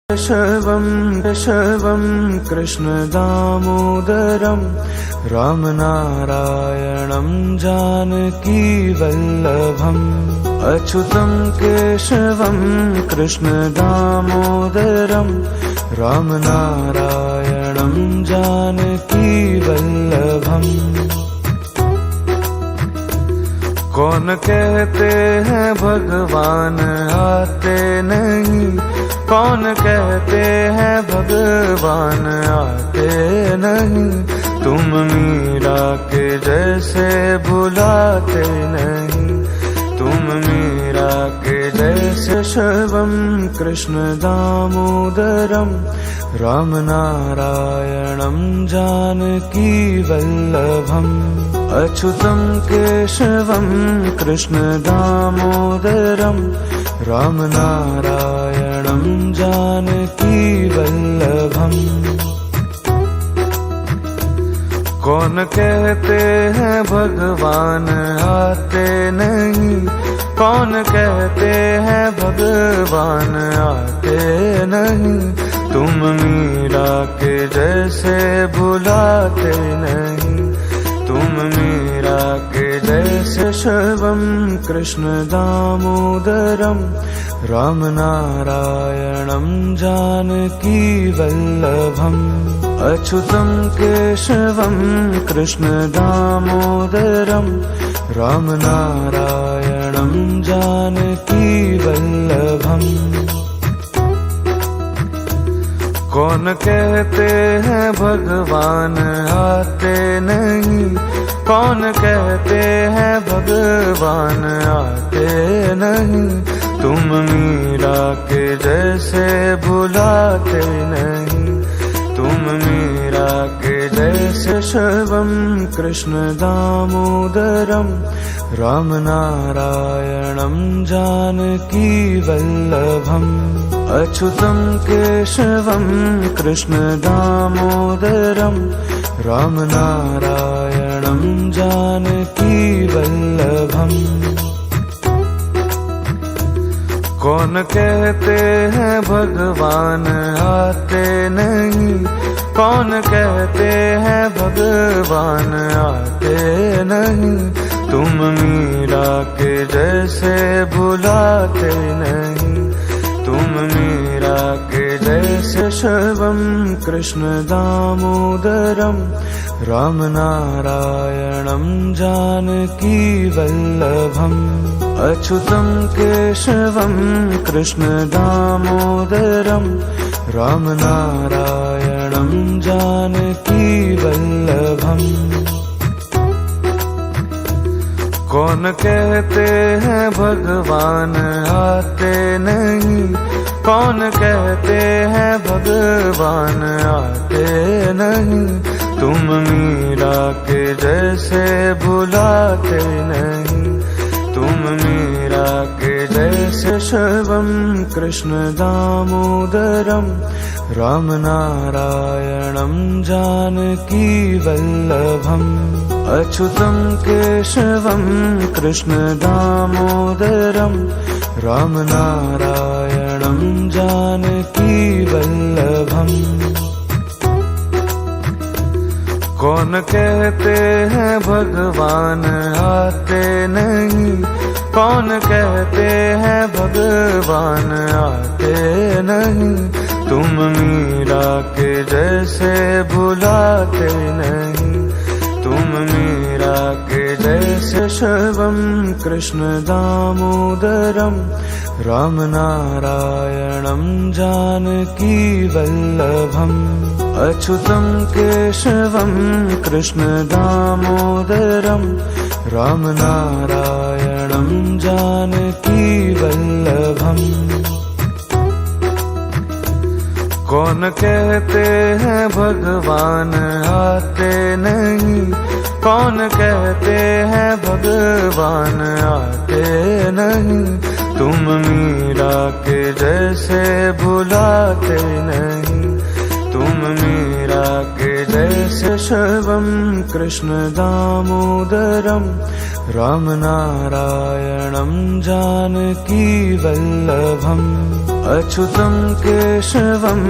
शवं कृष्ण दामोदरं रामनारायणं जानकी वल्लभम् अच्युतं केशवं कृष्ण दामोदरं रामनारायणं जानकी वल्लभम्। कौन कहते हैं भगवान आते नहीं, कौन कहते हैं भगवान आते नहीं, तुम मीरा के जैसे बुलाते नहीं, तुम मीरा के जैसे। शवं कृष्ण दामोदरं रामनारायणं जानकी वल्लभम् अच्युतं केशवं कृष्ण दामोदरं रामनारायणं जानकी वल्लभम्। कौन कहते हैं भगवान आते नहीं, कौन कहते हैं भगवान आते नहीं, तुम मीरा के जैसे बुलाते नहीं, तुम मीरा के जैसे। शवं कृष्ण दामोदरं रामनारायणं जानकी वल्लभम् अच्युतं केशवं कृष्ण दामोदरं रामनारायणं जानकी वल्लभम्। कौन कहते हैं भगवान आते नहीं, कौन कहते हैं भगवान आते नहीं, तुम मीरा के जैसे बुलाते नहीं, तुम मीरा के जैसे। शवं कृष्ण दामोदरं रामनारायणं जानकी वल्लभम् अच्युतं केशवं कृष्ण दामोदरं रामनारायणं जानकी वल्लभम्। कौन कहते हैं भगवान आते नहीं, कौन कहते हैं भगवान आते नहीं, तुम मीरा के जैसे बुलाते नहीं, तुम मीरा के जैसे। शवं कृष्ण दामोदरं रामनारायणं जानकी वल्लभम् अच्युतं केशवं कृष्ण दामोदरं रामनारायणं जानकी वल्लभम्। कौन कहते हैं भगवान आते नहीं, कौन कहते हैं भगवान आते नहीं, तुम मीरा के जैसे बुलाते नहीं, तुम मीरा के जैसे। शवं कृष्ण दामोदरं रामनारायणं जानकी वल्लभम् अच्युतं केशवं कृष्ण दामोदरं रामनारायणं जानकी वल्लभम्। कौन कहते हैं भगवान आते नहीं, कौन कहते हैं भगवान आते नहीं, तुम मीरा के जैसे बुलाते नहीं, तुम मीरा के जैसे। शवं कृष्ण दामोदरं रामनारायणं जानकी वल्लभम् अच्युतं केशवं कृष्ण दामोदरं रामनारायणं जानकी वल्लभम्। कौन कहते हैं भगवान आते नहीं, कौन कहते हैं भगवान आते नहीं, तुम मीरा के जैसे बुलाते नहीं, तुम मीरा के जैसे। जैसे शिवम कृष्ण दामोदरम राम नारायणं जानकी वल्लभम अच्युतं केशवं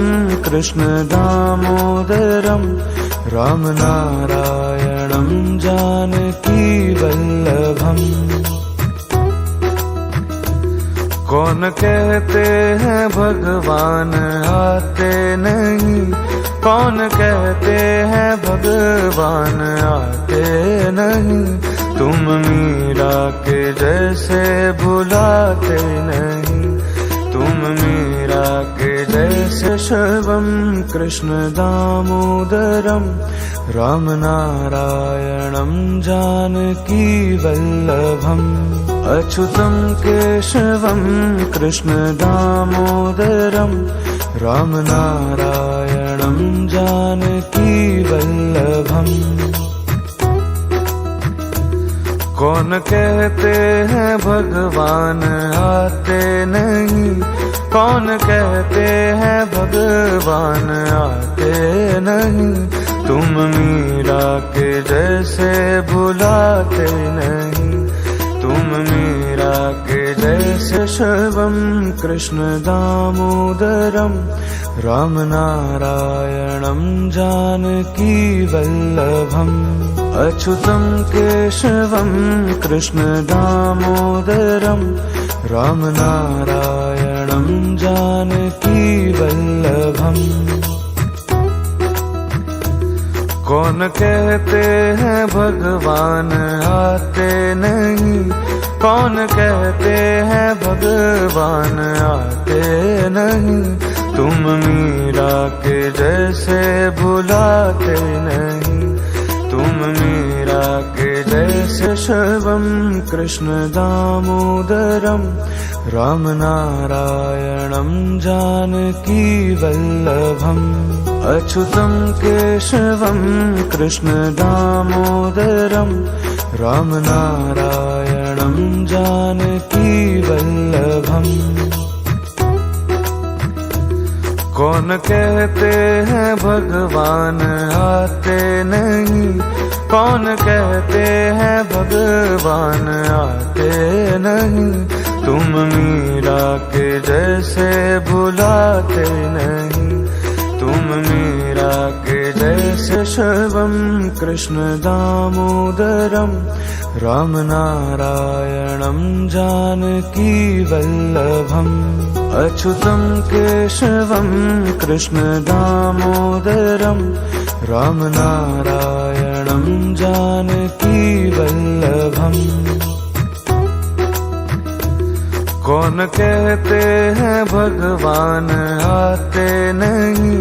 कृष्ण दामोदरम राम नारायणं जानकी वल्लभम। कौन कहते हैं भगवान आते नहीं, कौन कहते हैं भगवान आते नहीं, तुम मीरा के जैसे बुलाते नहीं, तुम मीरा के जैसे शिवम कृष्ण दामोदरम राम नारायणं जानकी वल्लभम अच्युतं केशवं कृष्ण दामोदरम राम नारायणं जानकी वल्लभम। कौन कहते हैं भगवान आते नहीं, कौन कहते हैं भगवान आते नहीं, तुम मीरा के जैसे बुलाते नहीं, तुम मीरा के जैसे शिवम कृष्ण दामोदरम राम नारायणं जानकी वल्लभम अच्युतं केशवं कृष्ण दामोदरम राम नारायणं जानकी वल्लभम। कौन कहते हैं भगवान आते नहीं, कौन कहते हैं भगवान आते नहीं, तुम मीरा के जैसे बुलाते नहीं, तुम मीरा के जैसे शिवम कृष्ण दामोदरम राम नारायणं जानकी वल्लभम अच्युतं केशवं कृष्ण दामोदरम राम नारायणं जानकी वल्लभम। कौन कहते हैं भगवान आते नहीं, कौन कहते हैं भगवान आते नहीं, तुम मीरा के जैसे बुलाते नहीं, तुम मीरा के जैसे शिवम कृष्ण दामोदरम राम नारायणं जानकी वल्लभम अच्युतं केशवं कृष्ण दामोदरम राम नारायणं जानकी वल्लभम। कौन कहते हैं भगवान आते नहीं,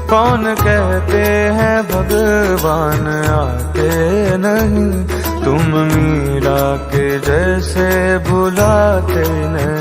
कौन कहते हैं भगवान आते नहीं, तुम मीरा के जैसे बुलाते नहीं,